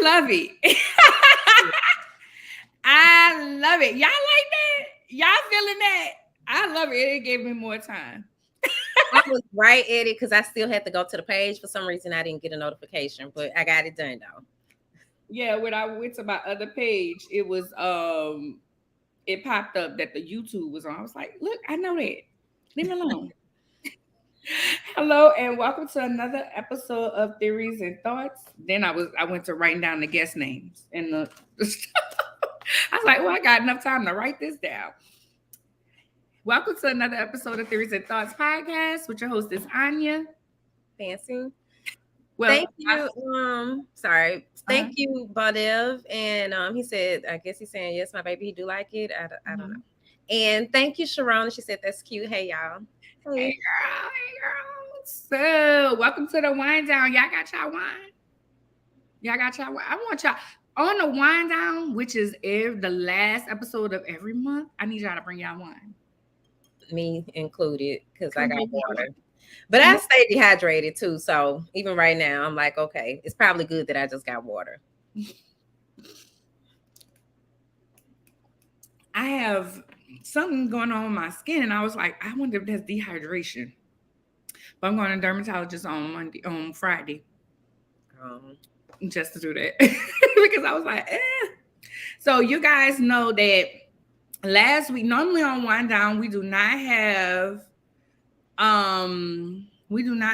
love it. I love it. Y'all like that? Y'all feeling that? I love it. It gave me more time. I was right at it because I still had to go to the page. For some reason, I didn't get a notification, but I got it done though. Yeah, when I went to my other page, it was it popped up that the YouTube was on. I was like, look, I know that. Leave me alone. Hello and welcome to another episode of Theories and Thoughts. Then I went to writing down the guest names and the I was like, well, I got enough time to write this down. Welcome to another episode of Theories and Thoughts podcast with your hostess Anya. Fancy. Well, thank you. Thank you, Badev. And he said, I guess he's saying yes, my baby, he do like it. I don't know. And thank you, Sharon. She said that's cute. Hey, y'all. Hey girl. So welcome to the Winedown. Y'all got y'all wine? I want y'all on the Winedown, which is the last episode of every month. I need y'all to bring y'all wine. Me included, because I got water. But I stay dehydrated too. So even right now, I'm like, okay, it's probably good that I just got water. I have something going on with my skin, and I was like, I wonder if that's dehydration. But I'm going to a dermatologist on Friday, just to do that because I was like, So you guys know that last week, normally on Winedown, we do not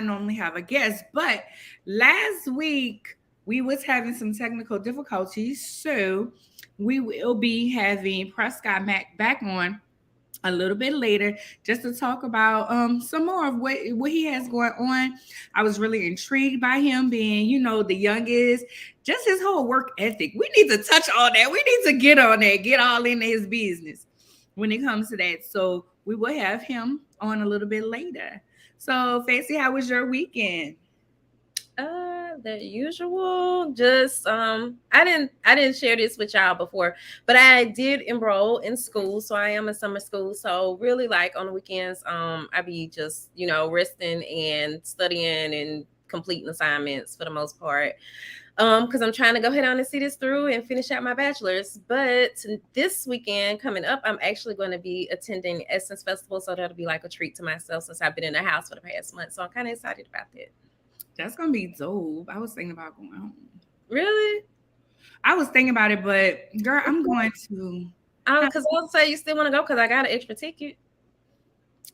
normally have a guest, but last week we was having some technical difficulties, so we will be having Prescott Mack back on a little bit later just to talk about some more of what he has going on. I was really intrigued by him being, the youngest, just his whole work ethic. We need to touch on that. We need to get on that, get all into his business when it comes to that. So we will have him on a little bit later. So Fancy, how was your weekend? The usual. Just I didn't share this with y'all before, but I did enroll in school, so I am in summer school. So really, like on the weekends, I be just resting and studying and completing assignments for the most part. Because I'm trying to go ahead on and see this through and finish out my bachelor's. But this weekend coming up, I'm actually going to be attending Essence Festival, so that'll be like a treat to myself since I've been in the house for the past month. So I'm kind of excited about that. That's gonna be dope. I was thinking about going home. Really? I was thinking about it, but girl, I'm going to. Because I'll say you still want to go because I got an extra ticket.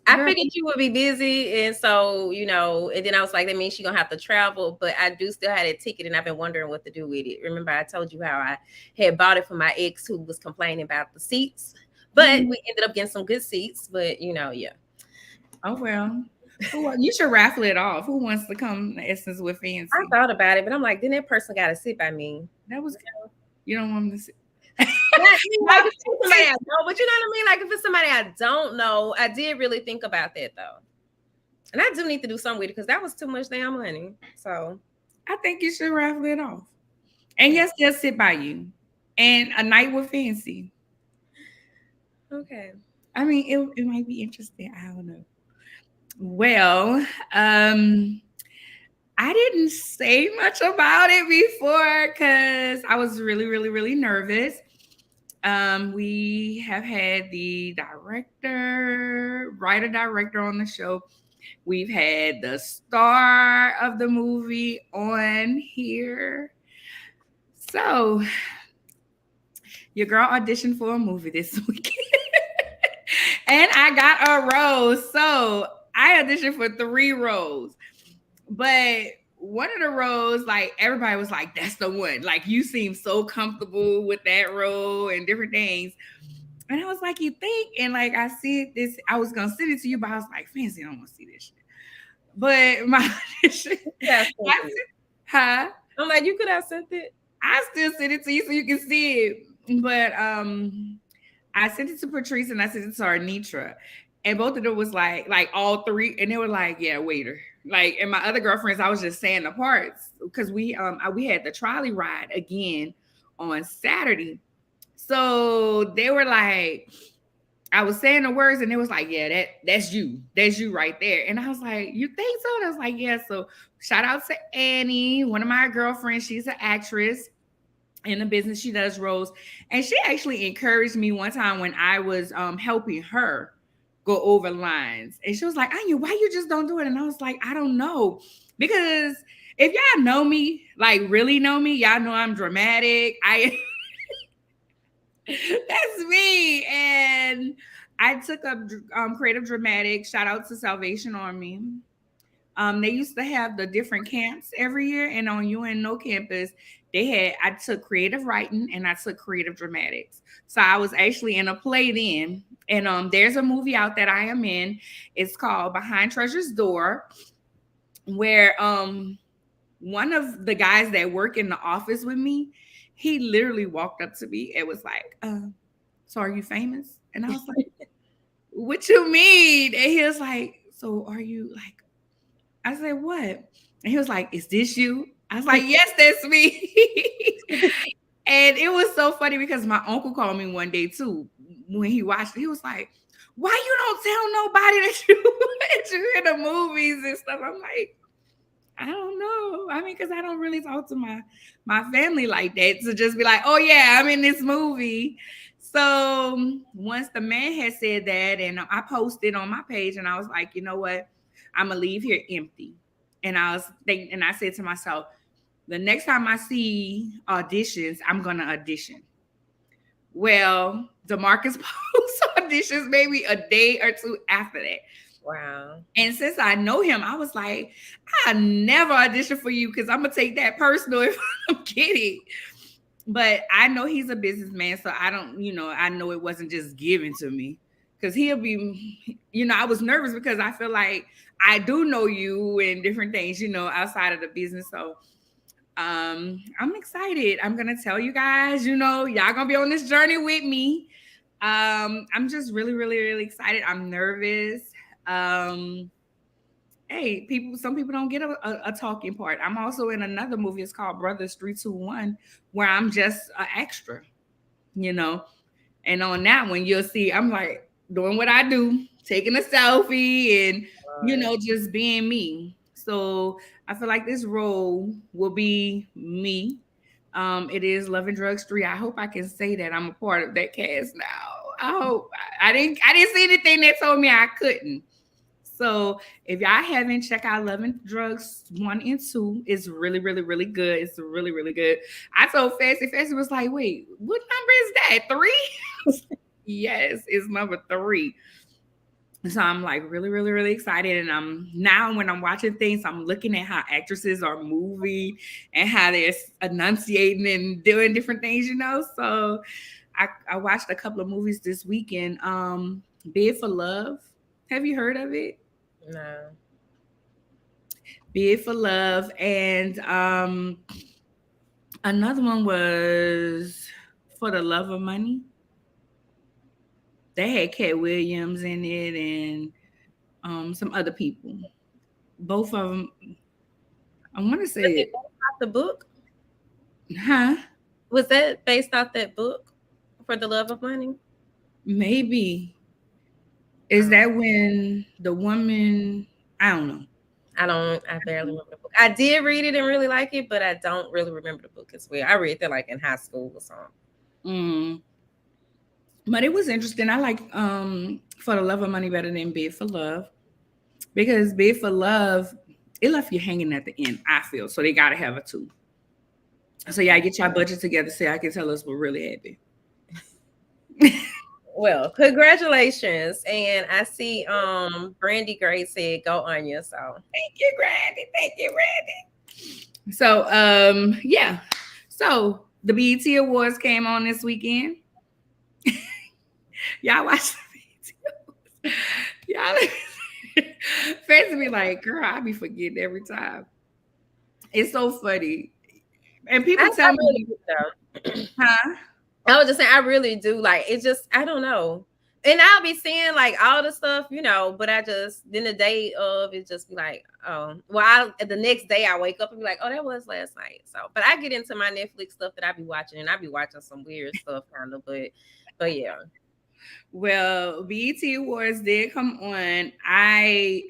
I figured you would be busy, and so and then I was like, that means she's gonna have to travel. But I do still have that ticket, and I've been wondering what to do with it. Remember, I told you how I had bought it for my ex who was complaining about the seats, but we ended up getting some good seats. But yeah. Oh well. You should raffle it off. Who wants to come to Essence with Fancy? I thought about it, but I'm like, then that person got to sit by me. That was you don't want them to sit. Like, somebody I know, but you know what I mean? Like if it's somebody I don't know, I did really think about that though. And I do need to do something with it because that was too much damn money. So I think you should raffle it off. And yes, they'll sit by you. And a night with Fancy. Okay. I mean, it might be interesting. I don't know. Well, um, I didn't say much about it before because I was really, really, really nervous. We have had the director, writer director on the show. We've had the star of the movie on here. So your girl auditioned for a movie this week. And I got a rose. So I auditioned for 3 roles. But one of the roles, like everybody was like, that's the one. Like you seem so comfortable with that role and different things. And I was like, you think? And like I see this, I was gonna send it to you, but I was like, Fancy, I don't want to see this shit. But my audition, Yeah, huh? I'm like, you could have sent it. I still send it to you so you can see it. But I sent it to Patrice and I sent it to Arnitra. And both of them was like all 3, and they were like, yeah, waiter. Like, and my other girlfriends, I was just saying the parts because we had the trolley ride again on Saturday. So they were like, I was saying the words, and it was like, yeah, that's you right there. And I was like, you think so? And I was like, yeah. So shout out to Annie, one of my girlfriends. She's an actress in the business. She does roles, and she actually encouraged me one time when I was helping her go over lines, and she was like, Anya, why you just don't do it? And I was like, I don't know, because if y'all know me, like really know me, y'all know I'm dramatic. That's me. And I took up creative dramatic. Shout out to Salvation Army. They used to have the different camps every year, and on UNO campus, they had I took creative writing and I took creative dramatics. So I was actually in a play then, and there's a movie out that I am in. It's called Behind Treasure's Door, where one of the guys that work in the office with me, he literally walked up to me and was like, "So are you famous?" And I was like, "What you mean?" And he was like, "So are you like?" I said, "What?" And he was like, "Is this you?" I was like, "Yes, that's me." And it was so funny because my uncle called me one day too when he watched it. He was like, "Why you don't tell nobody that you in the movies and stuff?" I'm like, I don't know. I mean, because I don't really talk to my family like that to just be like, "Oh yeah, I'm in this movie." So once the man had said that, and I posted on my page, and I was like, you know what, I'm gonna leave here empty. And I was thinking, and I said to myself, the next time I see auditions, I'm gonna audition. Well, DeMarcus post auditions maybe a day or two after that. Wow. And since I know him, I was like, I never audition for you because I'm gonna take that personal if I'm kidding. But I know he's a businessman, so I don't, I know it wasn't just given to me. Because he'll be, I was nervous because I feel like I do know you and different things, outside of the business. So I'm excited. I'm gonna tell you guys, y'all gonna be on this journey with me. I'm just really, really, really excited. I'm nervous. Um, hey, some people don't get a talking part. I'm also in another movie. It's called Brothers 3, 2, 1, where I'm just an extra, you know. And on that one, you'll see I'm like doing what I do, taking a selfie and just being me. So I feel like this role will be me. It is Love and Drugs 3. I hope I can say that I'm a part of that cast now. I hope I didn't see anything that told me I couldn't. So if y'all haven't, check out Love and Drugs 1 and 2. It's really, really, really good. It's really, really good. I told Fancy was like, wait, what number is that? 3? Yes, it's number 3. So I'm like really, really, really excited. And I'm now when I'm watching things, I'm looking at how actresses are moving and how they're enunciating and doing different things, So I watched a couple of movies this weekend. Bid for Love. Have you heard of it? No. Bid for Love. And another one was For the Love of Money. They had Cat Williams in it and some other people. Both of them, I want to say it. the book? Huh? Was that based off that book, For the Love of Money? Maybe. Is Um, that when the woman? I don't know. I barely remember the book. I did read it and really like it, but I don't really remember the book as well. I read that like in high school or something. Mm. But it was interesting. I like For the Love of Money better than Bid for Love because Bid for Love it left you hanging at the end. I feel so they got to have a two. So yeah, Okay. get your budget together so I can tell us we're really happy. Well, congratulations. And I see Brandy Gray said go Anya. So Thank you, Randy. Thank you, Randy. So yeah. So the BET Awards came on this weekend. Y'all watch the BET Awards. Y'all fans be like, girl, I be forgetting every time. It's so funny. And people I tell really me, do though. huh? I was just saying I really do like it just I don't know. And I'll be seeing like all the stuff, but I just then the day of it just be like, oh, well, the next day I wake up and be like, oh, that was last night. So, but I get into my Netflix stuff that I be watching, and I be watching some weird stuff kind of, but yeah. Well, BET Awards did come on. I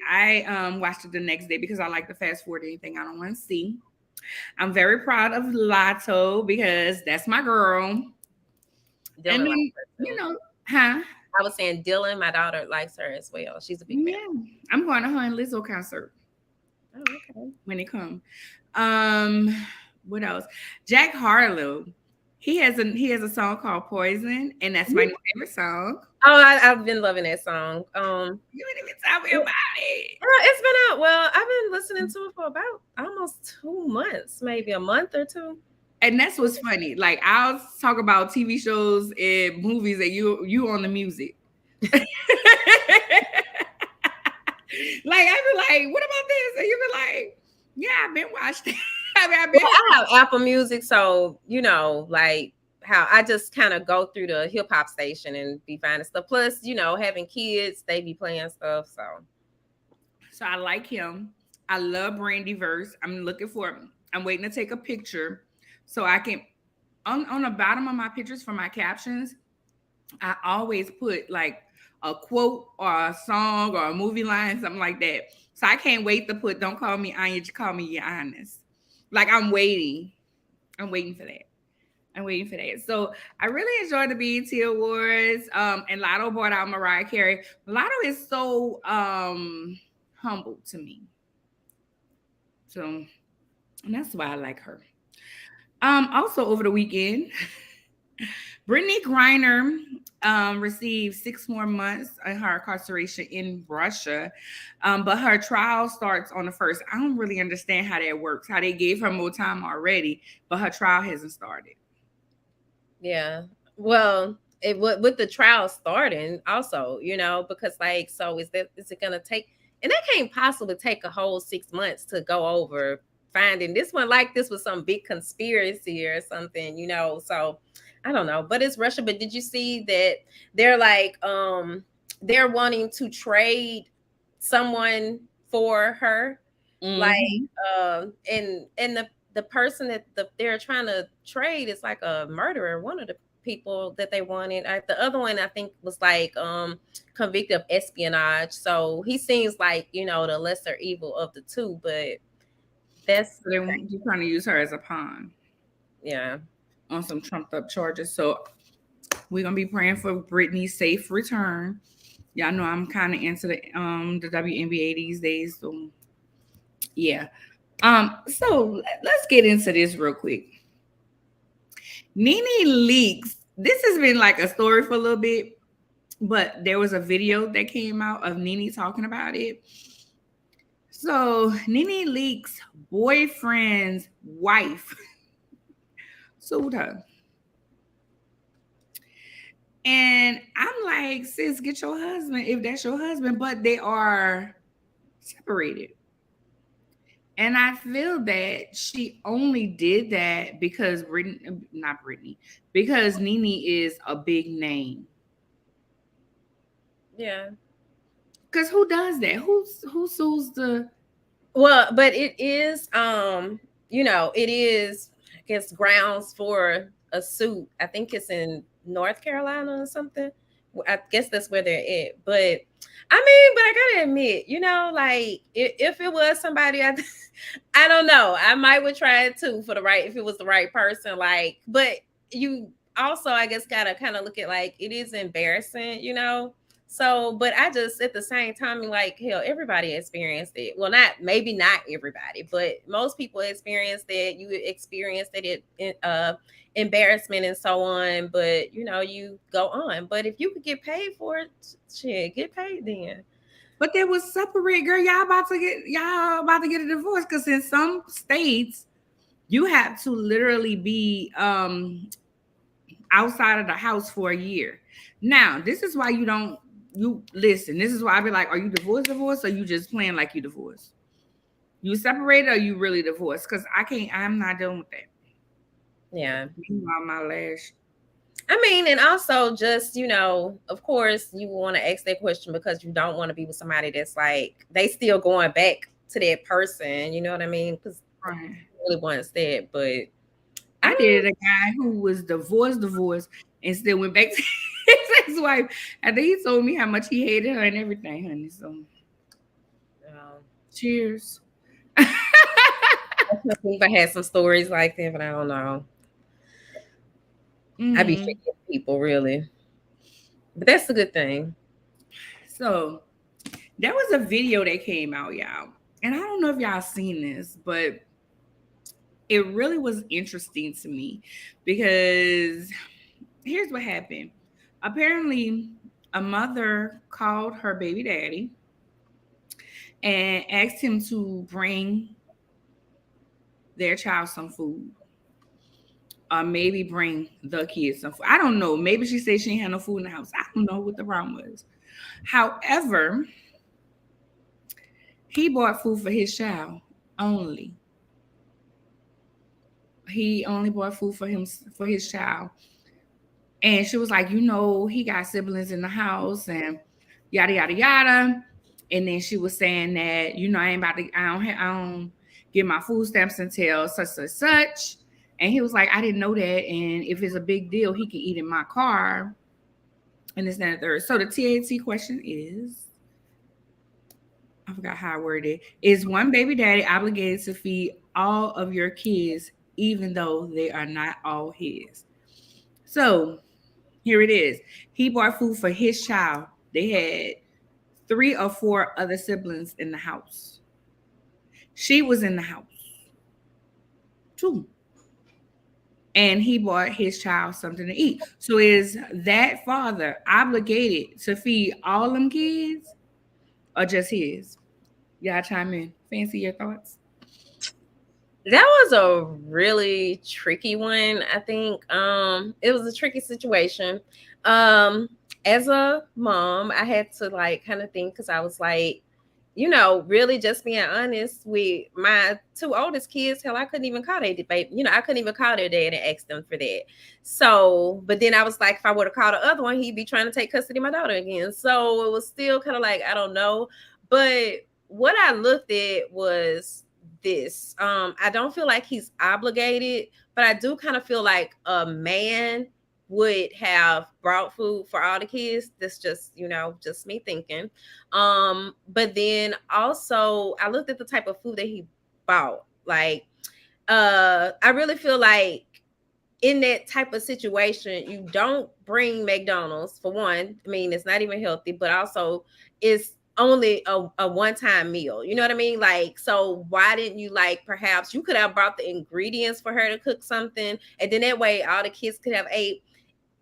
watched it the next day because I like to fast forward anything I don't want to see. I'm very proud of Lotto because that's my girl. And Dylan likes then, her too. huh? I was saying Dylan, my daughter likes her as well. She's a big fan. Yeah. I'm going to her and Lizzo concert Oh, okay. when it comes. Um, what else? Jack Harlow. He has a song called Poison, and that's my new favorite song. Oh, I've been loving that song. You didn't even tell me about it. It's been out. Well, I've been listening to it for about almost 2 months, maybe a month or two. And that's what's funny. Like I'll talk about TV shows and movies and you on the music. Like I be like, what about this? And you be like, yeah, I've been watching. I've been. Well, I have Apple Music, so like how I just kind of go through the hip hop station and be finding stuff. Plus, having kids, they be playing stuff. So I like him. I love Brandy verse. I'm waiting to take a picture so I can on the bottom of my pictures for my captions, I always put like a quote or a song or a movie line, something like that. So I can't wait to put "Don't call me Anya, just call me your honest." Like I'm waiting. I'm waiting for that. I'm waiting for that. So I really enjoyed the BET Awards. And Lotto brought out Mariah Carey. Lotto is so humble to me. So and that's why I like her. Also over the weekend, Brittney Griner received 6 more months in her incarceration in Russia, but her trial starts on the 1st. I don't really understand how that works, how they gave her more time already, but her trial hasn't started. Yeah. Well, with the trial starting also, because so is it gonna take, and that can't possibly take a whole 6 months to go over finding this one, like this was some big conspiracy or something, so I don't know, but it's Russia. But did you see that they're like they're wanting to trade someone for her, like and the person that they're trying to trade is like a murderer, one of the people that they wanted. The other one I think was like convicted of espionage, so he seems like the lesser evil of the two, but that's So they're trying to use her as a pawn. Yeah. On some trumped up charges. So we're gonna be praying for Brittney's safe return. Y'all know I'm kind of into the WNBA these days, so yeah. So let's get into this real quick. Nene Leaks. This has been like a story for a little bit, but there was a video that came out of Nene talking about it. So Nene Leaks' boyfriend's wife sued her. And I'm like, sis, get your husband if that's your husband, but they are separated. And I feel that she only did that because because Nene is a big name. Yeah. Because who does that? Who sues the Well, but it is it is, I guess, grounds for a suit. I think it's in North Carolina or something. I guess that's where they're at. But I mean, but I gotta admit, like if it was somebody, I don't know, I might would try it too for the right, if it was the right person. Like, but you also, I guess, gotta kind of look at, like, it is embarrassing. So, but I just, at the same time, like, hell, everybody experienced it. Well, maybe not everybody, but most people experienced it. You experienced embarrassment and so on, but you go on. But if you could get paid for it, shit, get paid then. But they was separate, girl. Y'all about to get a divorce, because in some states you have to literally be outside of the house for a year. Now, this is why you listen. This is why I be like, are you divorced, or you just playing like you divorced? You separated, or you really divorced? Because I'm not dealing with that. Yeah. Meanwhile, my lash. I mean, and also just, of course, you want to ask that question because you don't want to be with somebody that's like, they still going back to that person. You know what I mean? Because Right. really wants that. But I dated a guy who was divorced, and still went back to his ex-wife. I think he told me how much he hated her and everything, honey. So, cheers. I can't believe I had some stories like that, but I don't know. I be forgetting people, really. But that's a good thing. So, there was a video that came out, y'all. And I don't know if y'all seen this, but it really was interesting to me, because here's what happened. Apparently, a mother called her baby daddy and asked him to bring their child some food, or maybe bring the kids some food. I don't know. Maybe she said she ain't had no food in the house. I don't know what the problem was. However, he bought food for his child only. He only bought food for his child. And she was like, he got siblings in the house and yada yada yada. And then she was saying that, I ain't about to, I don't get my food stamps until such such such. And he was like, I didn't know that. And if it's a big deal, he can eat in my car. And this and the third. So the TAT question is, I forgot how I worded it. Is one baby daddy obligated to feed all of your kids, even though they are not all his? So here it is. He bought food for his child. They had 3 or 4 other siblings in the house. She was in the house too. And he bought his child something to eat. So is that father obligated to feed all them kids, or just his? Y'all chime in. Fancy your thoughts? That was a really tricky one. I think it was a tricky situation. As a mom, I had to, like, kind of think, because I was like, really just being honest with my 2 oldest kids. Hell, I couldn't even call their debate. I couldn't even call their dad and ask them for that. So, but then I was like, if I would have called the other one, he'd be trying to take custody of my daughter again. So it was still kind of like, I don't know. But what I looked at was this. I don't feel like he's obligated, but I do kind of feel like a man would have brought food for all the kids. That's just, just me thinking. But then also I looked at the type of food that he bought. Like, I really feel like in that type of situation, you don't bring McDonald's, for one. I mean, it's not even healthy, but also it's only a one-time meal. You know what I mean? Like, so why didn't you, like, perhaps you could have brought the ingredients for her to cook something, and then that way all the kids could have ate.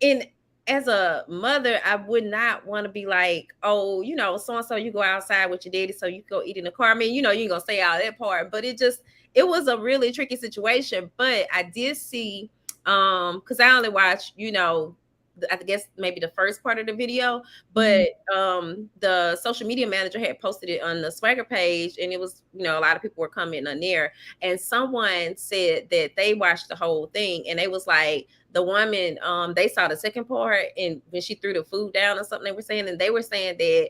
And as a mother, I would not want to be like, oh, so and so, you go outside with your daddy, so you go eat in the car. I mean, you ain't gonna say all that part, but it was a really tricky situation. But I did see, because I only watched, I guess maybe the first part of the video, but the social media manager had posted it on the Swagger page, and it was, a lot of people were commenting on there, and someone said that they watched the whole thing, and they was like, the woman, they saw the second part, and when she threw the food down or something, they were saying that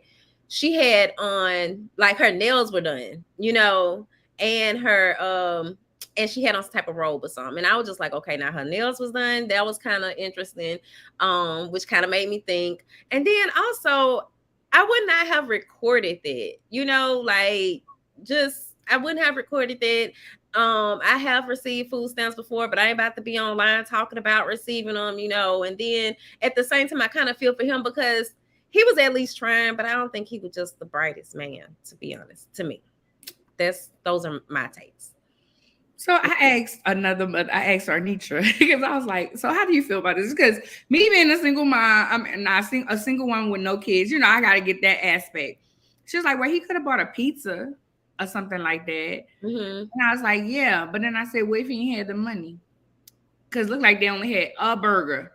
she had on, like, her nails were done, and her and she had on some type of robe or something. And I was just like, okay, now her nails was done. That was kind of interesting, which kind of made me think. And then also, I would not have recorded that, like just I wouldn't have recorded that. I have received food stamps before, but I ain't about to be online talking about receiving them, And then at the same time, I kind of feel for him because he was at least trying, but I don't think he was just the brightest man, to be honest, to me. Those are my takes. So I asked Arnitra because I was like, so how do you feel about this? Because me being a single mom, I'm not a single one with no kids, I got to get that aspect. She was like, well, he could have bought a pizza or something like that. Mm-hmm. And I was like, yeah. But then I said, what if he had the money? Because it looked like they only had a burger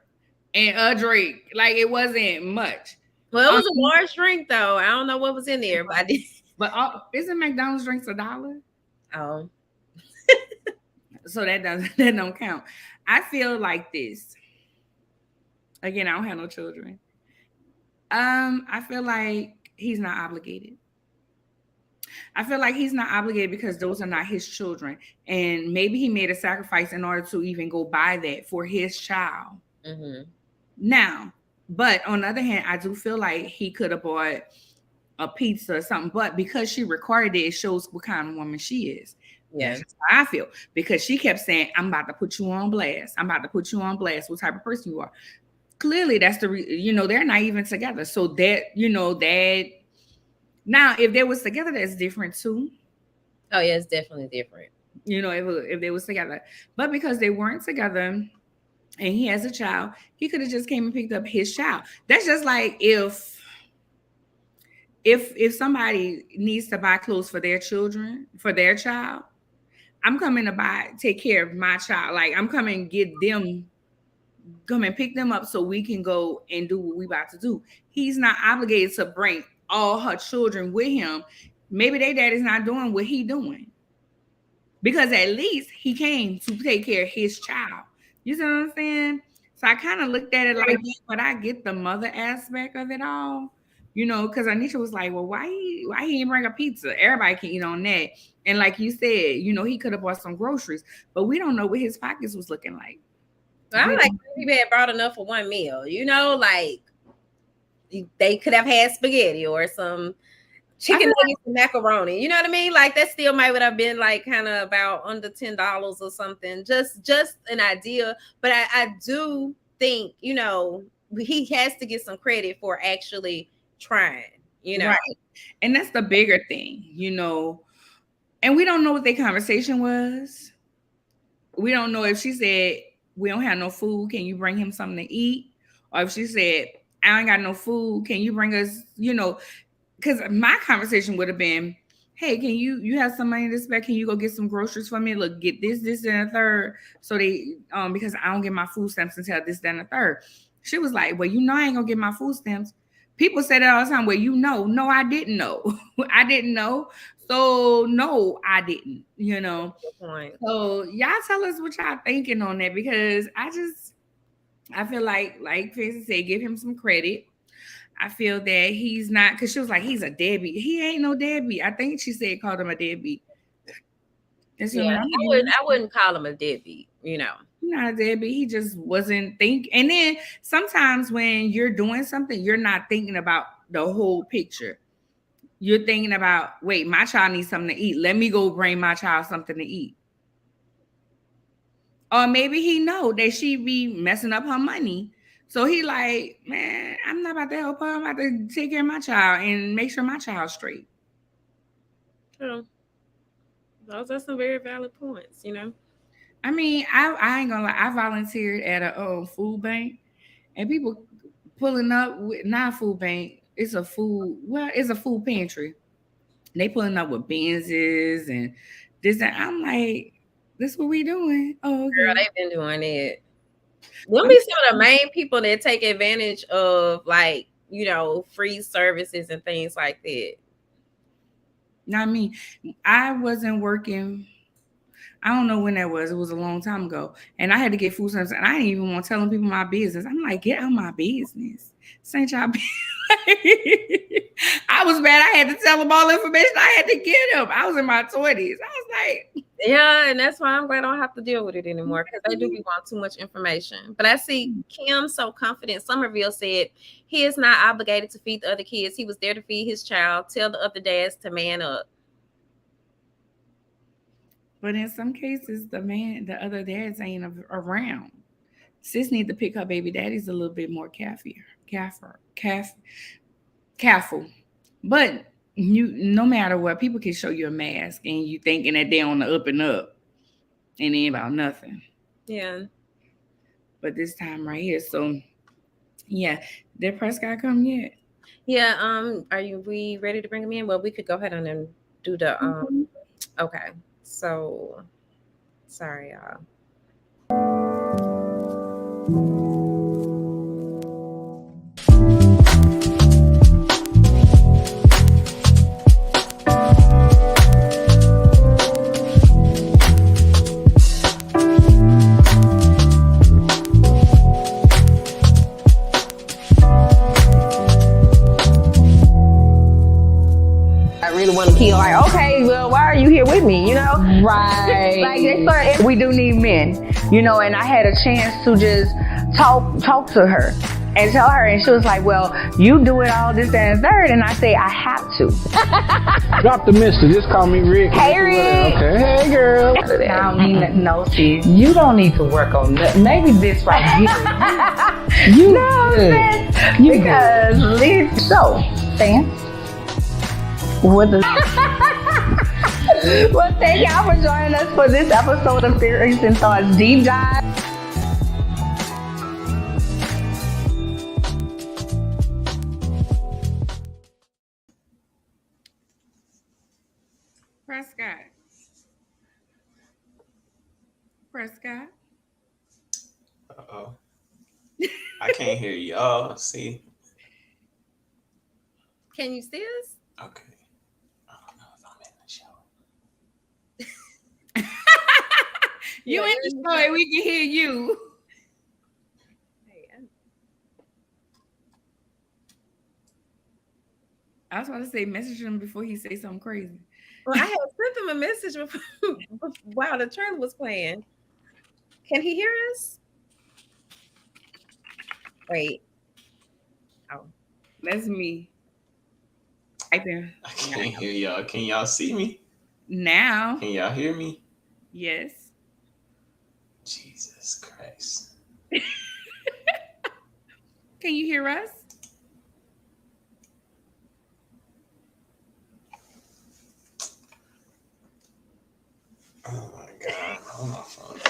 and a drink. Like it wasn't much. Well, it was a large drink, though. I don't know what was in there, but I did. But isn't McDonald's drinks $1? Oh. So that don't count. I feel like this. Again, I don't have no children. I feel like he's not obligated. I feel like he's not obligated because those are not his children. And maybe he made a sacrifice in order to even go buy that for his child. Mm-hmm. Now, but on the other hand, I do feel like he could have bought a pizza or something. But because she recorded it, it shows what kind of woman she is. Yeah. That's just how I feel. Because she kept saying, I'm about to put you on blast. I'm about to put you on blast. What type of person you are. Clearly, that's they're not even together. So that, now, if they was together, that's different too. Oh, yeah, it's definitely different. If they was together. But because they weren't together and he has a child, he could have just came and picked up his child. That's just like if somebody needs to buy clothes for their children, for their child, I'm coming to take care of my child. Like I'm coming to come and pick them up so we can go and do what we about to do. He's not obligated to bring all her children with him. Maybe their daddy's not doing what he doing. Because at least he came to take care of his child. You see what I'm saying? So I kind of looked at it like that, but I get the mother aspect of it all. Because Anisha was like, well, why he didn't bring a pizza? Everybody can eat on that. And like you said, he could have bought some groceries, but we don't know what his pockets was looking like. I like he had brought enough for one meal, like they could have had spaghetti or some chicken nuggets and macaroni. You know what I mean? Like that still might would have been like kind of about under $10 or something. Just an idea. But I do think, he has to get some credit for actually trying, Right. And that's the bigger thing, and we don't know what their conversation was. We don't know if she said, we don't have no food. Can you bring him something to eat? Or if she said, I ain't got no food. Can you bring us, because my conversation would have been, hey, can you have some money to spend? Can you go get some groceries for me? Look, get this, and a third. So they, because I don't get my food stamps until this, then a third. She was like, well, I ain't gonna get my food stamps. People say that all the time. Well, no, I didn't know. I didn't know. So no, I didn't, So y'all tell us what y'all thinking on that, because I feel like Tracy said, give him some credit. I feel that he's not, because she was like, he's a deadbeat. He ain't no deadbeat. I think she said called him a deadbeat. Yeah, I wouldn't call him a deadbeat, Not a deadbeat. He just wasn't thinking. And then sometimes when you're doing something, you're not thinking about the whole picture. You're thinking about, wait, my child needs something to eat. Let me go bring my child something to eat. Or maybe he know that she be messing up her money. So he like, man, I'm not about to help her. I'm about to take care of my child and make sure my child's straight. True. Those are some very valid points, I mean, I ain't gonna lie. I volunteered at a food bank, and people pulling up with not food bank. It's a food pantry. They pulling up with Benzes and this. And I'm like, this what we doing? Oh, okay. Girl, they've been doing it. Them be some of the main people that take advantage of, like, free services and things like that. Not me. I wasn't working. I don't know when that was. It was a long time ago. And I had to get food stamps. And I didn't even want telling people my business. I'm like, get out my business. This ain't y'all business. I was mad. I had to tell them all the information I had to get them. I was in my 20s. I was like, yeah, and that's why I'm glad I don't have to deal with it anymore, because they do be wanting too much information. But I see Kim so confident. Somerville said he is not obligated to feed the other kids. He was there to feed his child. Tell the other dads to man up. but in some cases, the other dads ain't around. Sis need to pick her baby daddies a little bit more careful. But no matter what, people can show you a mask and you thinking that they're on the up and up, and it ain't about nothing. Yeah. But this time right here, so yeah, did Prescott come yet? Yeah. We ready to bring him in? Well, we could go ahead and do the okay. So sorry, y'all. Want to kill, like, okay, well, why are you here with me, you know? Right. Like, they started, we do need men, you know, and I had a chance to just talk to her and tell her, and she was like, well, you do it all this, that, and third, and I say, I have to. Drop the mister, just call me Rick. Hey, Rick. Okay. Hey, girl. I don't need nothing, no, sis. You don't need to work on that. Maybe this right here. You know, sis, because Liz, so, Sam. What the well, thank y'all for joining us for this episode of Theories and Thoughts Deep Dive. Prescott. Uh-oh. I can't hear y'all. See? Can you see us? Okay. I don't know if I'm in the show. You in the show and we can hear you. I was about to say message him before he say something crazy. Well, I had sent him a message before, while the trailer was playing. Can he hear us? Wait. Oh. That's me. Right there. I can't hear y'all. Can y'all see me? Now. Can y'all hear me? Yes. Jesus Christ. Can you hear us? Oh my God. Hold my phone.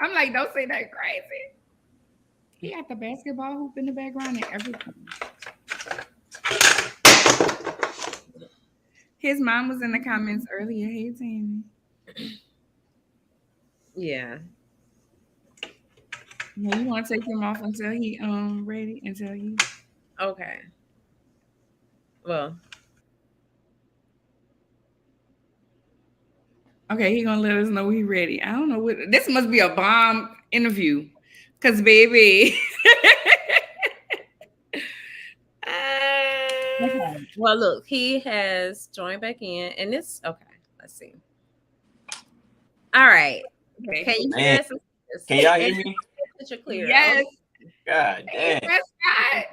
I'm like, don't say that crazy. He got the basketball hoop in the background and everything. His mom was in the comments earlier. Hey, Tammy. Yeah. Yeah, you want to take him off until he ready? Until he. Okay. Well. Okay, he gonna let us know he ready. I don't know what this must be a bomb interview, cause baby. Okay. Well, look, he has joined back in, and it's okay. Let's see. All right. Okay. Can you hear us? Can y'all hear me? Clear. Yes. God damn. Hey,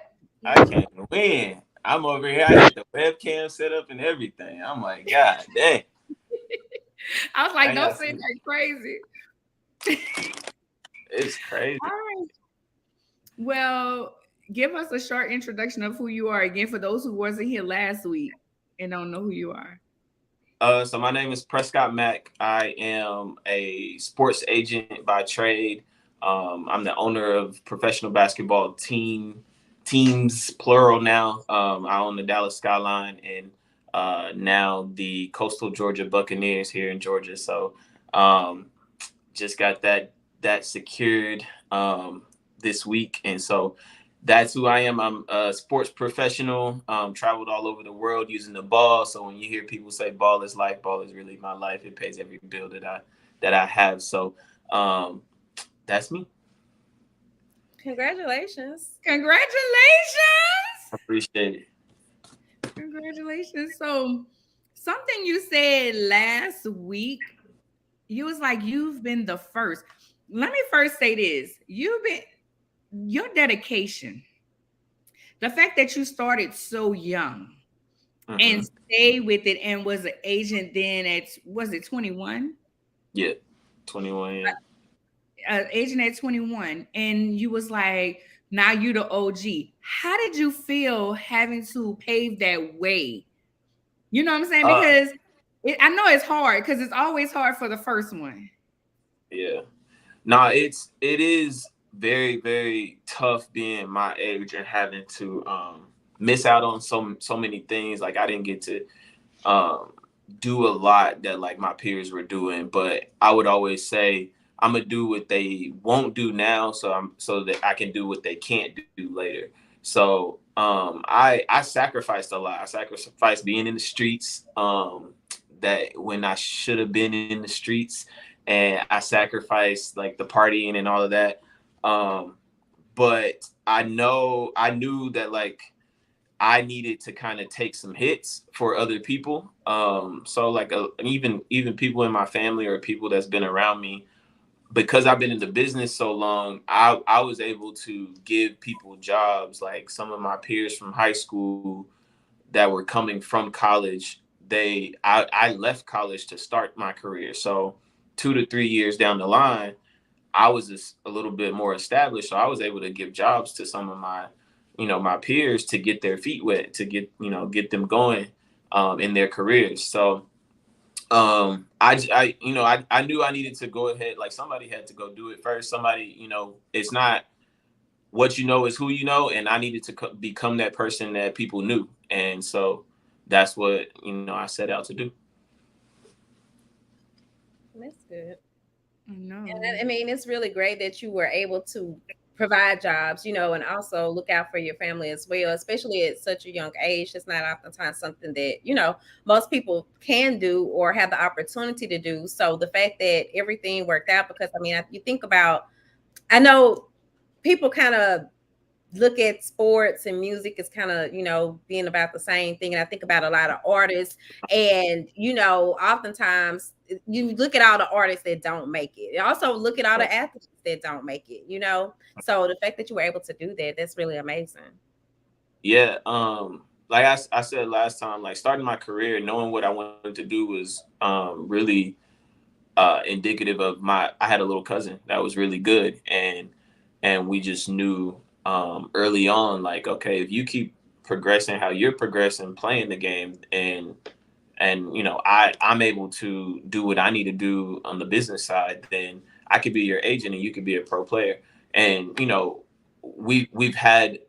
I can't win. I'm over here. I had the webcam set up and everything. I'm like, God damn. I was like, don't say that crazy. It's crazy. All right. Well, give us a short introduction of who you are again for those who wasn't here last week and don't know who you are. So my name is Prescott Mack. I am a sports agent by trade. I'm the owner of professional basketball teams, plural now. I own the Dallas Skyline and now the Coastal Georgia Buccaneers here in Georgia. So just got that secured. this week. And so that's who I am. I'm a sports professional, traveled all over the world using the ball. So when you hear people say ball is life, ball is really my life. It pays every bill that I have. So that's me. Congratulations. Congratulations. I appreciate it. Congratulations. So something you said last week, you was like, you've been the first. Let me first say this. Your dedication, the fact that you started so young and stay with it and was an agent then was it 21? Yeah, 21, yeah. Agent at 21, and you was like, now you the OG. How did you feel having to pave that way? You know what I'm saying? Because I know it's hard, because it's always hard for the first one. Yeah. No, it is very, very tough being my age and having to miss out on so many things. Like, I didn't get to do a lot that like my peers were doing, but I would always say I'm gonna do what they won't do now, so that I can do what they can't do later. So I sacrificed a lot. I sacrificed being in the streets, that when I should have been in the streets, and I sacrificed like the partying and all of that. But I knew that like I needed to kind of take some hits for other people. So like even people in my family or people that's been around me, because I've been in the business so long, I was able to give people jobs. Like some of my peers from high school that were coming from college, I left college to start my career. So 2 to 3 years down the line, I was just a little bit more established. So I was able to give jobs to some of my peers to get their feet wet, to get them going in their careers. So I knew I needed to go ahead. Like somebody had to go do it first. Somebody, it's not what you know is who you know. And I needed to become that person that people knew. And so that's what, I set out to do. That's good. No. And I mean, it's really great that you were able to provide jobs, and also look out for your family as well, especially at such a young age. It's not oftentimes something that, most people can do or have the opportunity to do. So the fact that everything worked out, because I mean, you think about, I know people kind of look at sports and music as kind of, being about the same thing. And I think about a lot of artists and, oftentimes you look at all the artists that don't make it. And also look at all the athletes that don't make it, So the fact that you were able to do that, that's really amazing. Yeah. Like I said last time, like starting my career, knowing what I wanted to do was really indicative of I had a little cousin that was really good. And we just knew early on, like, okay, if you keep progressing how you're progressing, playing the game, and I'm able to do what I need to do on the business side, then I could be your agent and you could be a pro player. And we've had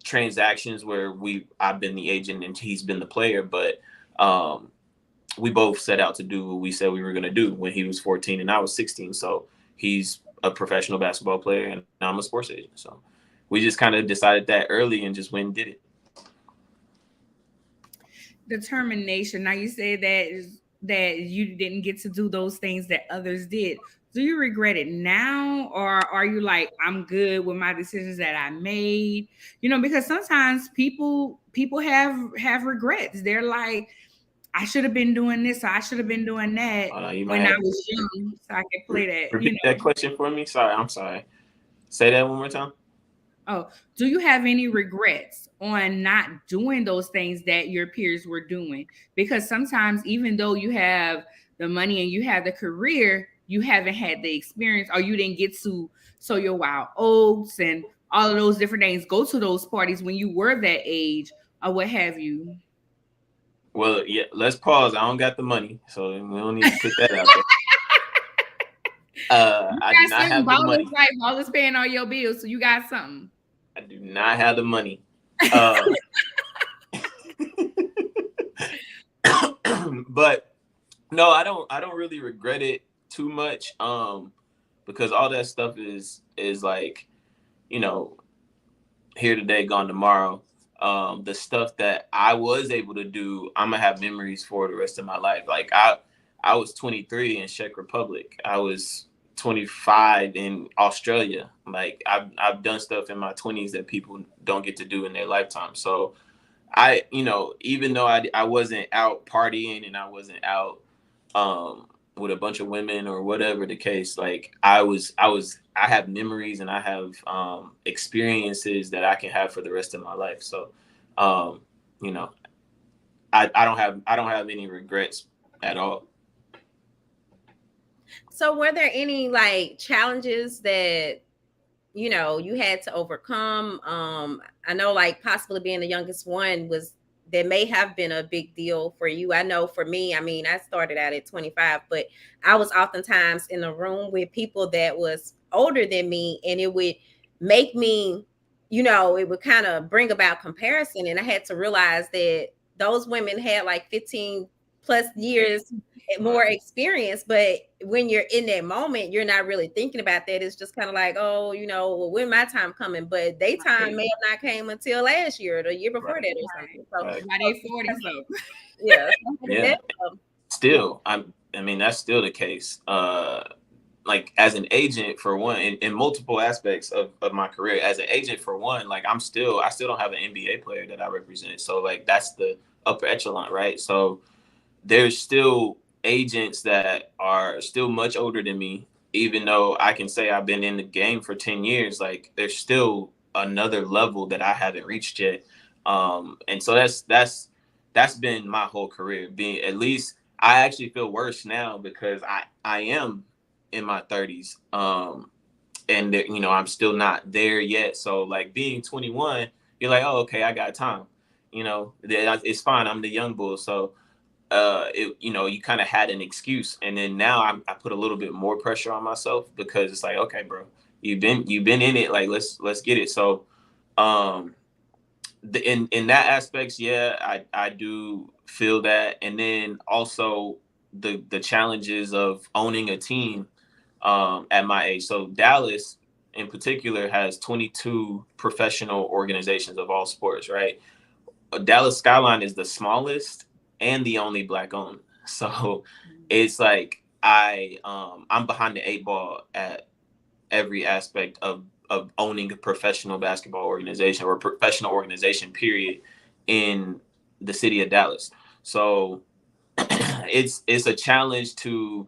transactions where I've been the agent and he's been the player, but we both set out to do what we said we were going to do when he was 14 and I was 16. So he's a professional basketball player and I'm a sports agent. So we just kind of decided that early and just went and did it. Determination. Now you said that you didn't get to do those things that others did. Do you regret it now, or are you like, I'm good with my decisions that I made? Because sometimes people have regrets. They're like, I should have been doing this, or I should have been doing that when I was young, so I could play that. Repeat that question for me. I'm sorry. Say that one more time. Oh, do you have any regrets on not doing those things that your peers were doing? Because sometimes, even though you have the money and you have the career, you haven't had the experience, or you didn't get to sow your wild oats and all of those different things, go to those parties when you were that age, or what have you. Well, yeah, let's pause. I don't got the money, so we don't need to put that out there. I do not have the money. Like Ballers paying all your bills, so you got something. I do not have the money. But no, I don't really regret it too much. Because all that stuff is like, you know, here today, gone tomorrow. The stuff that I was able to do, I'm gonna have memories for the rest of my life. Like I was 23 in Czech Republic. I was 25 in Australia. Like I've done stuff in my 20s that people don't get to do in their lifetime. So even though I wasn't out partying and I wasn't out with a bunch of women or whatever the case, like I have memories and I have experiences that I can have for the rest of my life. So you know, I don't have any regrets at all. So were there any like challenges that you had to overcome? I know like possibly being the youngest one that may have been a big deal for you. I know for me, I mean, I started out at 25, but I was oftentimes in a room with people that was older than me, and it would make me, it would kind of bring about comparison. And I had to realize that those women had like 15 plus years more experience, but when you're in that moment, you're not really thinking about that. It's just kind of like, oh, well, when my time coming, but they time may have not came until last year or the year before that or something. So by their 40s though. Yeah. Still, I mean, that's still the case. Like as an agent for one, in multiple aspects of my career, as an agent for one, like I still don't have an NBA player that I represent. So like that's the upper echelon, right? So there's still agents that are still much older than me, even though I can say I've been in the game for 10 years, like there's still another level that I haven't reached yet. And so that's been my whole career. Being, at least I actually feel worse now because I am in my 30s. And I'm still not there yet. So like being 21, you're like, oh, okay, I got time. It's fine. I'm the young bull. So you kind of had an excuse, and then now I put a little bit more pressure on myself because it's like, okay, bro, you've been in it, like let's get it. So in that aspects, yeah, I do feel that. And then also the challenges of owning a team at my age. So Dallas in particular has 22 professional organizations of all sports, right? Dallas Skyline is the smallest and the only Black owned. So it's like I'm behind the 8 ball at every aspect of owning a professional basketball organization or professional organization period in the city of Dallas. So it's a challenge to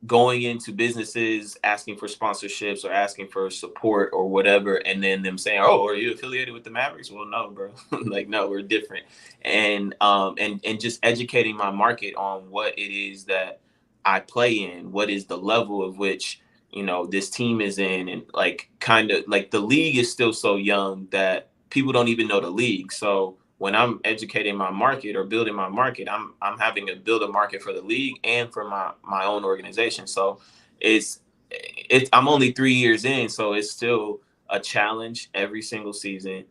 going into businesses, asking for sponsorships or asking for support or whatever, and then them saying, "Oh, are you affiliated with the Mavericks?" Well, no, bro. Like, no, we're different. And just educating my market on what it is that I play in, what is the level of which this team is in, and like kind of like the league is still so young that people don't even know the league. So when I'm educating my market or building my market, I'm having to build a market for the league and for my own organization. So it's I'm only 3 years in, so it's still a challenge every single season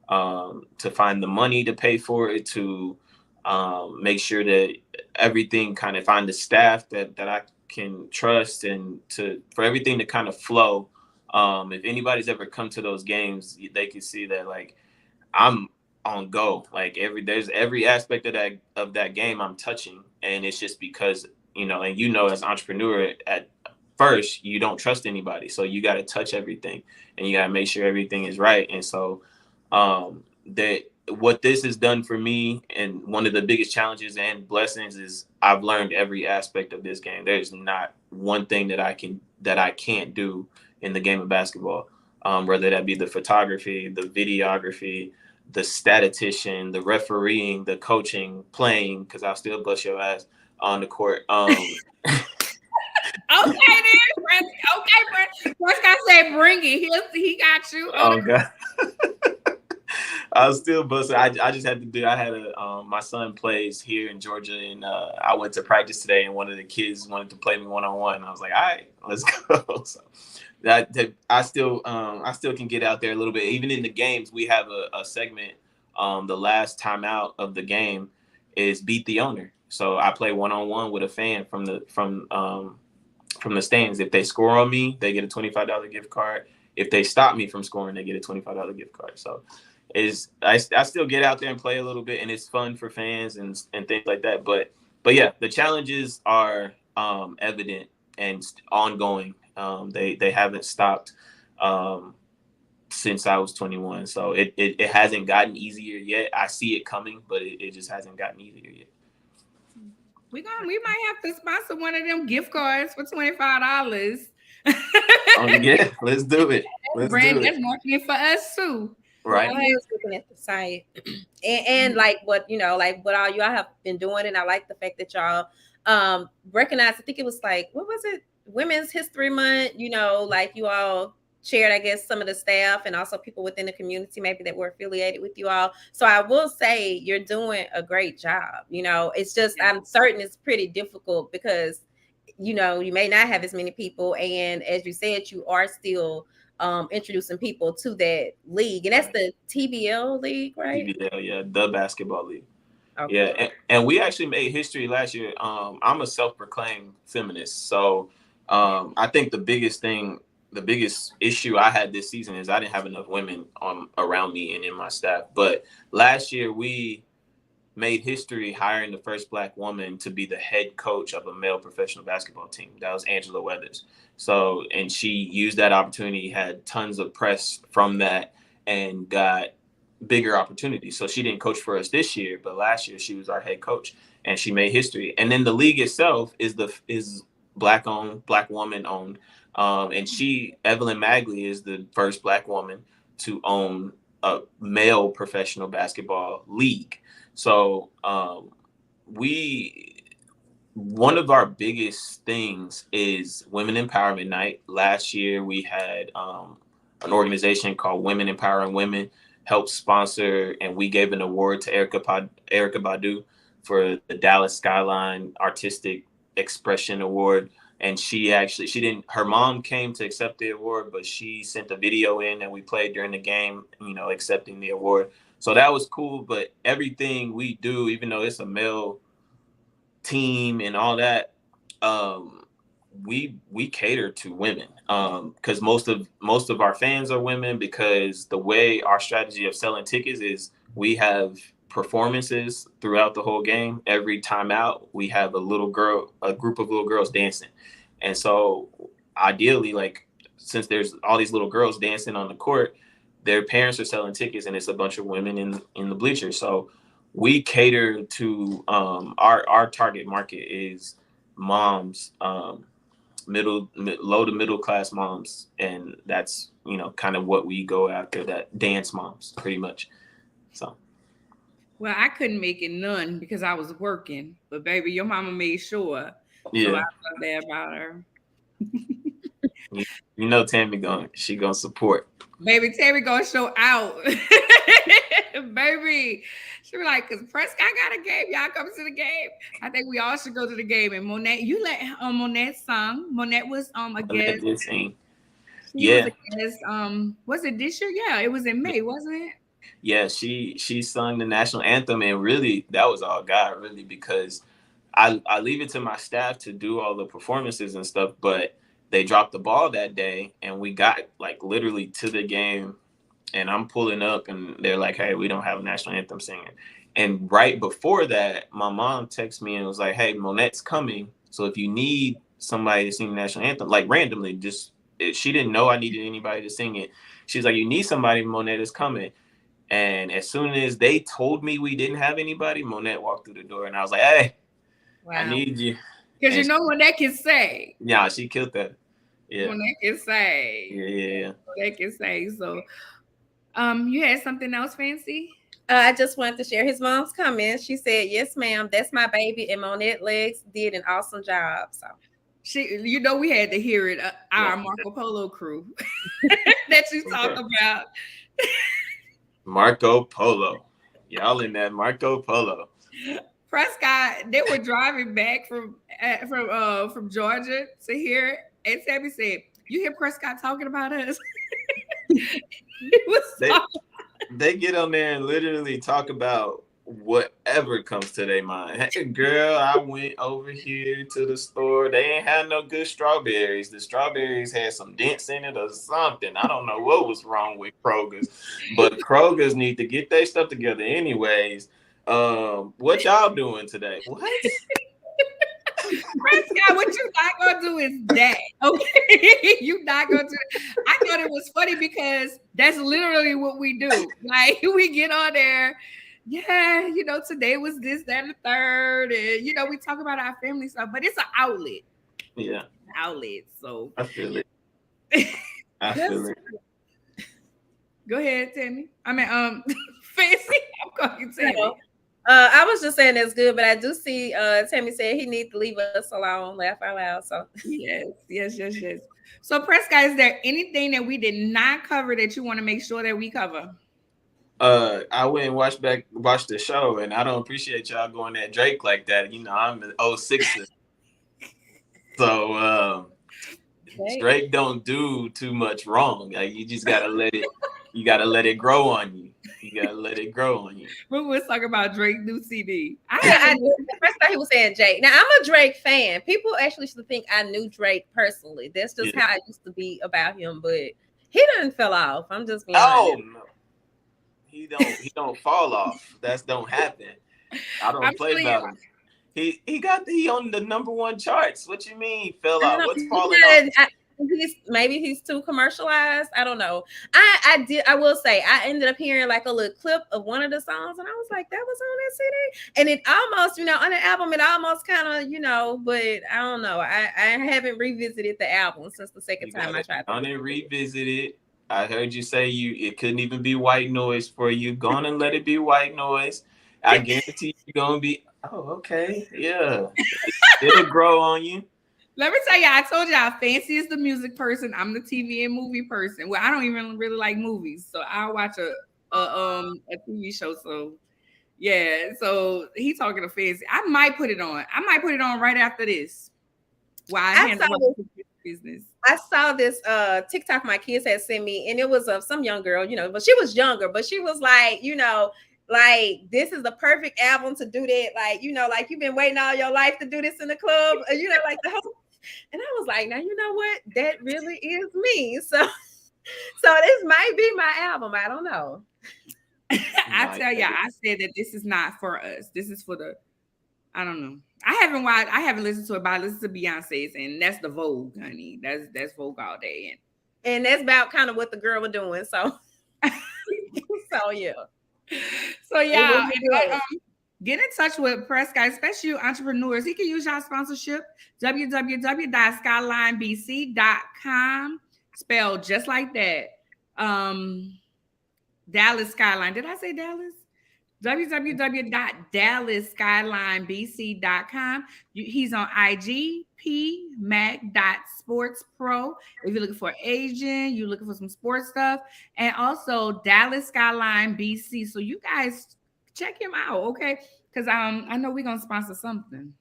to find the money to pay for it, to make sure that everything kind of find the staff that I can trust, and for everything to kind of flow. If anybody's ever come to those games, they can see that like I'm on go. Like every aspect of that game I'm touching, and it's just because and as an entrepreneur, at first you don't trust anybody, so you got to touch everything and you got to make sure everything is right. And so that what this has done for me, and one of the biggest challenges and blessings, is I've learned every aspect of this game. There's not one thing that I can't do in the game of basketball, whether that be the photography, the videography, the statistician, the refereeing, the coaching, playing, because I'll still bust your ass on the court. Okay, then. Okay, Prescott said, "Bring it." He got you. Oh God. I was still busting. I just had to do. I had my son plays here in Georgia, and I went to practice today, and one of the kids wanted to play me one-on-one. I was like, all right, let's go. So that I still can get out there a little bit. Even in the games, we have a segment. The last time out of the game is beat the owner. So I play one-on-one with a fan from the stands. If they score on me, they get a $25 gift card. if they stop me from scoring, they get a $25 gift card. So I still get out there and play a little bit, and it's fun for fans and things like that. But yeah, the challenges are evident and ongoing. They haven't stopped since I was 21. So it hasn't gotten easier yet. I see it coming, but it just hasn't gotten easier yet. We might have to sponsor one of them gift cards for $25. Yeah, let's do it. Brand, that's marketing for us too. Right. I was looking at the site and like what all y'all have been doing, and I like the fact that y'all recognize, I think it was like, what was it, Women's History Month, like you all shared, I guess, some of the staff and also people within the community maybe that were affiliated with you all. So I will say you're doing a great job. It's just, I'm certain it's pretty difficult because, you may not have as many people. And as you said, you are still introducing people to that league. And that's the TBL league, right? TBL, yeah, the basketball league. Okay. Yeah, and we actually made history last year. I'm a self-proclaimed feminist. So I think the biggest issue I had this season is I didn't have enough women around me and in my staff. But last year we made history hiring the first Black woman to be the head coach of a male professional basketball team. That was Angela Weathers. So, and she used that opportunity, had tons of press from that, and got bigger opportunities. So she didn't coach for us this year, but last year she was our head coach and she made history. And then the league itself is Black owned, Black woman owned. And Evelyn Magley is the first Black woman to own a male professional basketball league. So one of our biggest things is Women Empowerment Night. Last year we had an organization called Women Empowering Women help sponsor, and we gave an award to Erykah Badu for the Dallas Skyline Artistic Expression Award. And her mom came to accept the award, but she sent a video in and we played during the game, accepting the award. So that was cool. But everything we do, even though it's a male team and all that, we cater to women because most of our fans are women, because the way our strategy of selling tickets is we have performances throughout the whole game. Every time out, we have a group of little girls dancing. And so ideally, like, since there's all these little girls dancing on the court, their parents are selling tickets and it's a bunch of women in the bleachers. So we cater to our target market is moms, low to middle class moms. And that's, kind of what we go after, that dance moms pretty much. So. Well, I couldn't make it none because I was working, but baby, your mama made sure. Yeah. So I love that about her. Tammy she gonna support. Baby, Tammy gonna show out. Baby, she be like, "Cause Prescott got a game. Y'all come to the game. I think we all should go to the game." And Monette, you let Monette sing. Monette was a guest. Did sing. Yeah. Was a guest, was it this year? Yeah, it was in May, wasn't it? Yeah, she sung the national anthem, and really that was all God, really, because I leave it to my staff to do all the performances and stuff, but they dropped the ball that day and we got like literally to the game and I'm pulling up and they're like, "Hey, we don't have a national anthem singing." And right before that, my mom texted me and was like, "Hey, Monette's coming. So if you need somebody to sing the national anthem," like randomly, she didn't know I needed anybody to sing it. She's like, "You need somebody, Monette is coming." And as soon as they told me we didn't have anybody, Monette walked through the door and I was like, "Hey, wow. I need you." Because Monette can say. Yeah, she killed that. Yeah. Monette can say. Yeah. Monette can say. So, you had something else, Fancy? I just wanted to share his mom's comment. She said, "Yes, ma'am, that's my baby, and Monette Legs did an awesome job." So we had to hear it. Our Marco Polo crew that you talk about. Marco Polo, y'all in that Marco Polo. Prescott, they were driving back from Georgia to here, and Tammy said, "You hear Prescott talking about us?" They get on there and literally talk about whatever comes to their mind. Hey, girl, I went over here to the store. They ain't had no good strawberries. The strawberries had some dents in it or something. I don't know what was wrong with Kroger's, but Kroger's need to get their stuff together anyways. What y'all doing today? What? Prescott, what you not gonna do is that, okay? You not gonna do it. I thought it was funny because that's literally what we do. Like, we get on there, yeah, today was this, that, and the third, and we talk about our family stuff, but it's an outlet. Yeah, outlet. So I feel it. I feel it. Go ahead, Tammy. I mean, Fancy. I'm calling Tammy. No. I was just saying that's good, but I do see Tammy said he needs to leave us alone, laugh out loud. So yes. So Prescott, is there anything that we did not cover that you want to make sure that we cover? I went and watched the show, and I don't appreciate y'all going at Drake like that. I'm an 06er. So Drake don't do too much wrong. Like, you just gotta let it. You gotta let it grow on you. You gotta let it grow on you. We was talking about Drake's new CD. First thought he was saying Jake. Now I'm a Drake fan. People actually should think I knew Drake personally. That's just how I used to be about him. But he didn't fell off. I'm just being honest. No. He don't fall off. That don't happen. I don't play about him. He on the #1 charts. What you mean fell off? What's falling off? Maybe he's too commercialized. I don't know. I will say I ended up hearing like a little clip of one of the songs, and I was like, that was on that CD. And it almost, on the album, it almost kind of, but I don't know. I haven't revisited the album since the second time I tried. I didn't revisit it. I heard you say it couldn't even be white noise for you. Go on and let it be white noise. I guarantee you're gonna be. Oh, okay, yeah. It'll grow on you. Let me tell you, I told y'all, Fancy is the music person. I'm the TV and movie person. Well, I don't even really like movies, so I'll watch a TV show. So yeah, so he talking to Fancy. I might put it on. I might put it on right after this. While I handle business. I saw this TikTok my kids had sent me, and it was of some young girl, but she was younger, but she was like, like, this is the perfect album to do that. Like, like you've been waiting all your life to do this in the club, like the whole. And I was like, now you know what? That really is me. So this might be my album. I don't know. I tell you, I said that this is not for us. This is for the. I don't know. I haven't listened to it, but I listened to Beyonce's, and that's the Vogue, honey. That's Vogue all day, and that's about kind of what the girl was doing. So, yeah. So yeah, get in touch with Prescott, especially entrepreneurs. He can use y'all sponsorship. www.skylinebc.com, spelled just like that. Dallas Skyline. Did I say Dallas? www.dallasSkylineBC.com. He's on IG, pmac.sportspro. If you're looking for an agent, you're looking for some sports stuff, and also Dallas Skyline BC. So you guys check him out, okay? Because I know we're gonna sponsor something.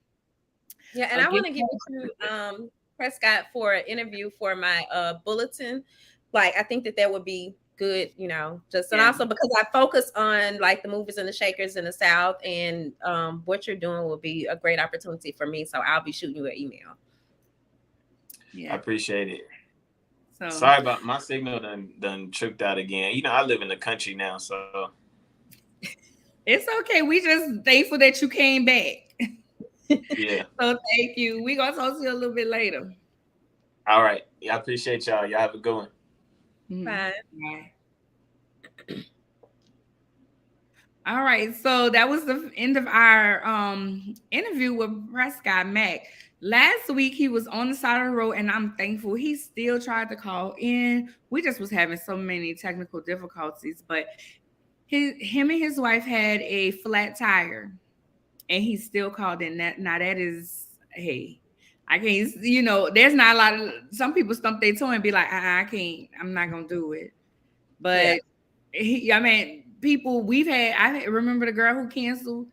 Yeah, and I want to give you Prescott for an interview for my bulletin. Like, I think that would be good, and also because I focus on like the movers and the shakers in the South, and what you're doing will be a great opportunity for me. So I'll be shooting you an email. Yeah, I appreciate it. So sorry about my signal done tripped out again. I live in the country now, so it's okay. We just thankful that you came back. Yeah. So thank you. We're gonna talk to you a little bit later. All right. Yeah, I appreciate y'all. Y'all have a good one. Bye. All right, so that was the end of our interview with Prescott Mack. Last week he was on the side of the road, and I'm thankful he still tried to call in. We just was having so many technical difficulties, but him and his wife had a flat tire, and he still called in. That is, hey. I can't, there's not a lot of, some people stump their toe and be like, I can't, I'm not going to do it. But people I remember the girl who canceled.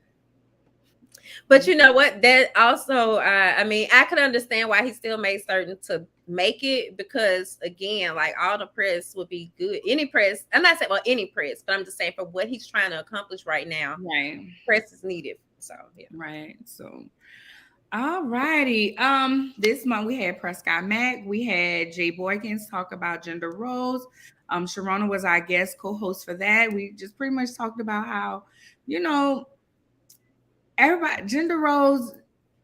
But you know what? That also, I could understand why he still made certain to make it, because again, like all the press would be good. Any press, I'm not saying any press, but I'm just saying for what he's trying to accomplish right now, Right. press is needed. So yeah. Right. So all righty. This month we had Prescott Mack, we had Jay Boykins talk about gender roles. Sharona was our guest co-host for that. We just pretty much talked about how, everybody gender roles,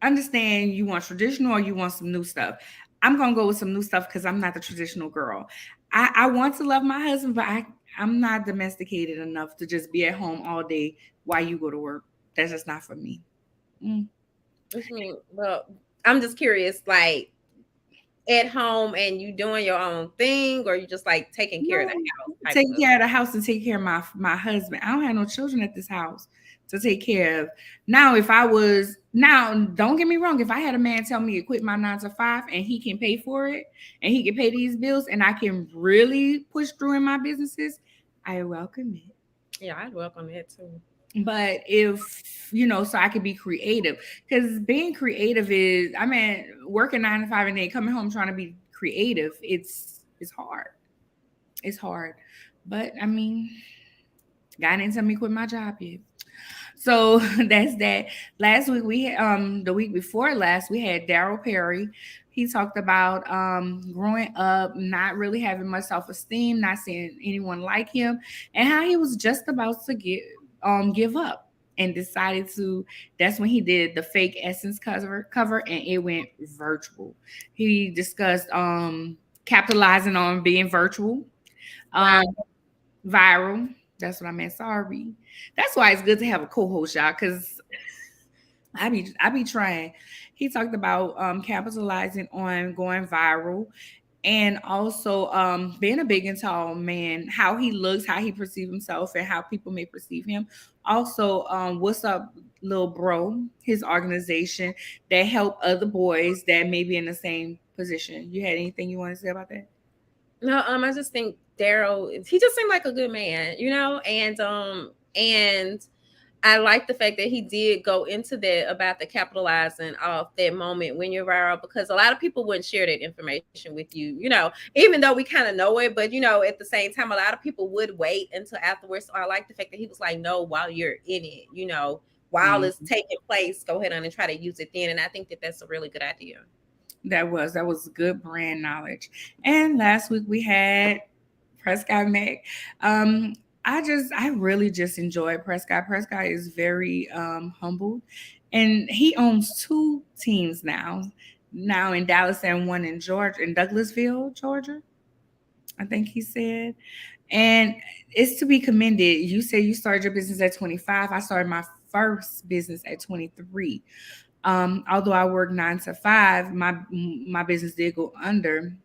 understand you want traditional or you want some new stuff. I'm gonna go with some new stuff because I'm not the traditional girl. I want to love my husband, but I'm not domesticated enough to just be at home all day while you go to work. That's just not for me. What you mean? Well, I'm just curious, like at home and you doing your own thing, or you just like taking care of the house? Taking care of the house and take care of my husband. I don't have no children at this house to take care of. Now, don't get me wrong, if I had a man tell me to quit my 9 to 5 and he can pay for it and he can pay these bills and I can really push through in my businesses, I welcome it. Yeah, I'd welcome it too. But if, so I could be creative, because being creative is, working 9 to 5 and then coming home trying to be creative, it's hard. It's hard. But God didn't tell me to quit my job yet. So that's that. Last week we had, the week before last, we had Daryl Perry. He talked about growing up, not really having much self-esteem, not seeing anyone like him, and how he was just about to give up and decided to. That's when he did the fake Essence cover and it went virtual. He discussed capitalizing on being virtual, viral. That's what I meant. Sorry. That's why it's good to have a co-host, y'all, because I be trying. He talked about capitalizing on going viral, and also being a big and tall man, how he looks, how he perceives himself, and how people may perceive him. Also, What's Up Little Bro, his organization that help other boys that may be in the same position. You had anything you want to say about that? No, I just think Daryl, he just seemed like a good man, and I like the fact that he did go into that about the capitalizing off that moment when you're viral, because a lot of people wouldn't share that information with you, even though we kind of know it, but at the same time, a lot of people would wait until afterwards. So I like the fact that he was like, no, while you're in it, while it's taking place, go ahead on and try to use it then. And I think that that's a really good idea. That was good brand knowledge. And last week we had Prescott Mack. I really just enjoyed Prescott. Prescott is very humble, and he owns 2 teams now in Dallas and one in Georgia, in Douglasville, Georgia, I think he said. And it's to be commended. You said you started your business at 25. I started my first business at 23. Although I worked 9 to 5, my business did go under.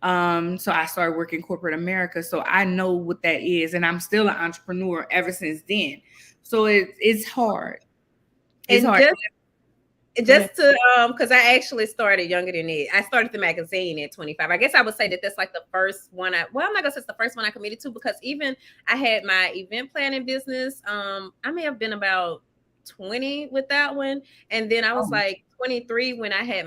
So I started working corporate America. So I know what that is. And I'm still an entrepreneur ever since then. So it's hard. It's hard. Just to, because I actually started younger than it. I started the magazine at 25. I guess I would say that that's like the first one I'm not gonna say it's the first one I committed to, because even I had my event planning business. I may have been about 20 with that one. And then I was like 23 when I had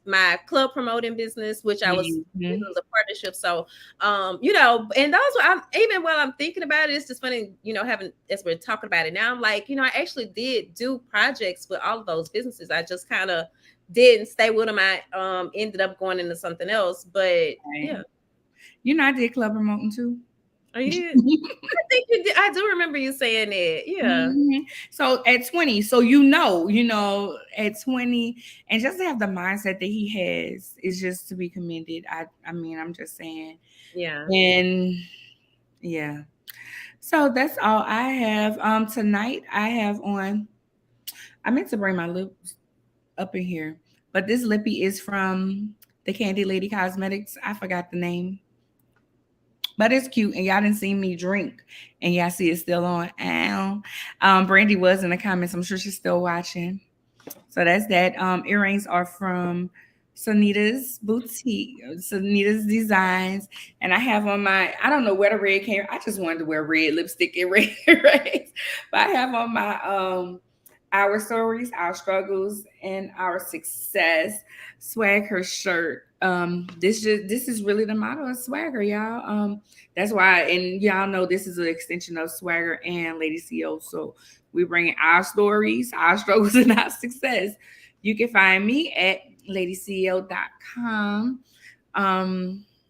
my club promoting business, which I was, it was a partnership. So, and those were, even while I'm thinking about it, it's just funny, having, as we're talking about it now, I'm like, I actually did do projects with all of those businesses. I just kind of didn't stay with them. I ended up going into something else, but yeah. I did club promoting too. Oh, you did? I think you did. I do remember you saying that. Yeah. Mm-hmm. So at 20, at 20, and just to have the mindset that he has is just to be commended. I'm just saying. Yeah. And yeah. So that's all I have. Tonight I have on. I meant to bring my lips up in here, but this lippy is from the Candy Lady Cosmetics. I forgot the name. But it's cute, and y'all didn't see me drink, and y'all see it's still on. Brandy was in the comments. I'm sure she's still watching. So that's that. Earrings are from Sonita's Boutique, Sonita's Designs, and I have on my, I don't know where the red came. I just wanted to wear red lipstick and red earrings, but I have on my Our Stories, Our Struggles, and Our Success Swag her shirt. this is really the motto of Swagger, y'all. That's why, and y'all know this is an extension of Swagger and Lady CEO. So we bring our stories, our struggles, and our success. You can find me at ladyceo.com.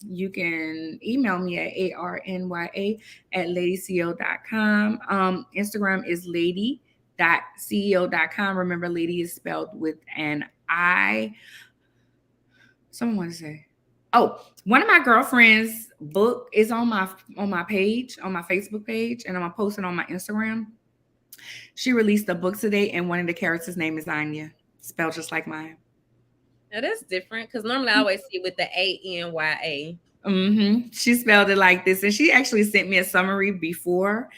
You can email me at arnya@ladyceo.com. Instagram is lady.ceo.com. Remember, lady is spelled with an I. Someone want to say, oh, one of my girlfriends' book is on my page, on my Facebook page, and I'm gonna post it on my Instagram. She released a book today, and one of the characters' name is Anya, spelled just like mine. Now that's different because normally I always see with the ANYA. She spelled it like this, and she actually sent me a summary before,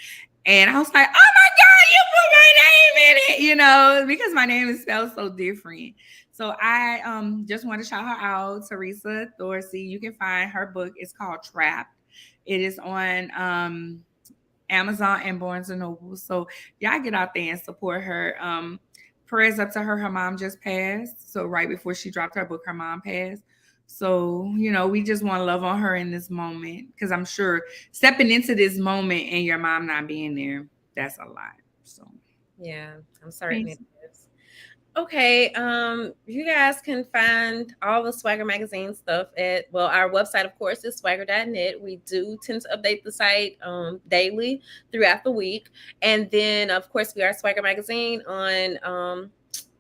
and I was like, "Oh my God, you put my name in it!" You know, because my name is spelled so different. So I just want to shout her out, Teresa Dorsey. You can find her book. It's called Trapped. It is on Amazon and Barnes and Noble. So y'all get out there and support her. Prayers up to her. Her mom just passed. So right before she dropped her book, her mom passed. So, you know, we just want to love on her in this moment, because I'm sure stepping into this moment and your mom not being there, that's a lot. So yeah, I'm certain it is. Okay, you guys can find all the Swagger magazine stuff at, well, our website, of course, is swagger.net. We do tend to update the site daily throughout the week. And then, of course, we are Swagger Magazine on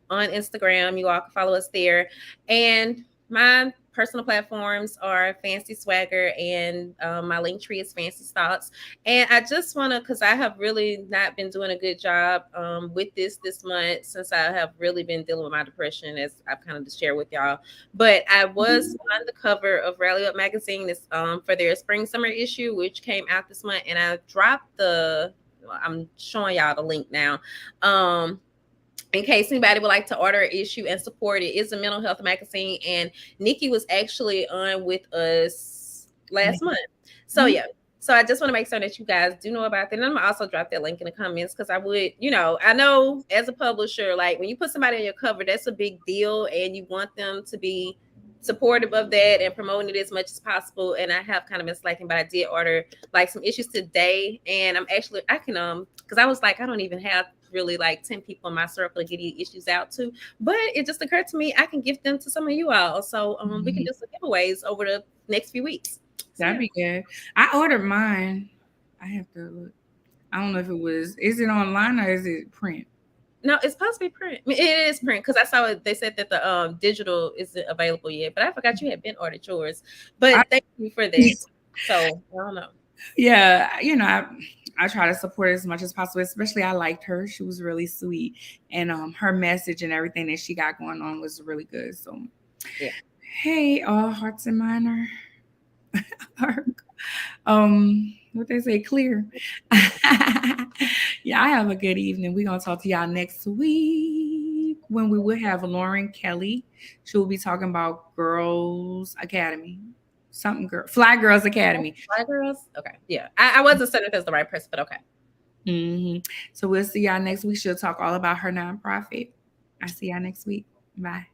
Instagram. You all can follow us there. And my personal platforms are Fancy Swagger, and my link tree is Fancy Thoughts. And I just want to, because I have really not been doing a good job with this month, since I have really been dealing with my depression, as I've kind of just shared with y'all. But I was on the cover of Rally Up magazine this for their spring summer issue, which came out this month, and I dropped I'm showing y'all the link now. In case anybody would like to order an issue and support it. It's a mental health magazine, and Nikki was actually on with us last month. So yeah, so I just want to make sure that you guys do know about that. And I'm gonna also drop that link in the comments, because I would, you know, I know as a publisher, like when you put somebody on your cover, that's a big deal, and you want them to be supportive of that and promoting it as much as possible. And I have kind of been slacking, but I did order like some issues today, and I can because I was like, I don't even have really like 10 people in my circle to get these issues out to, but it just occurred to me I can give them to some of you all, so we can do some giveaways over the next few weeks. That'd be good. I ordered mine. I have to look. I don't know if is it online or is it print? No, it's supposed to be print. I mean, it is print, because I saw it. They said that the digital isn't available yet, but I forgot you had been ordered yours. But thank you for that. So I don't know. Yeah, you know, I try to support as much as possible. Especially, I liked her; she was really sweet, and her message and everything that she got going on was really good. So, yeah. Hey, all hearts and mine are, what they say, clear. Yeah, I have a good evening. We're gonna talk to y'all next week when we will have Lauren Kelly. She will be talking about Girls Academy. Fly Girls Academy. Fly Girls? Okay. Yeah. I wasn't certain if that's the right person, but okay. So we'll see y'all next week. She'll talk all about her nonprofit. I'll see y'all next week. Bye.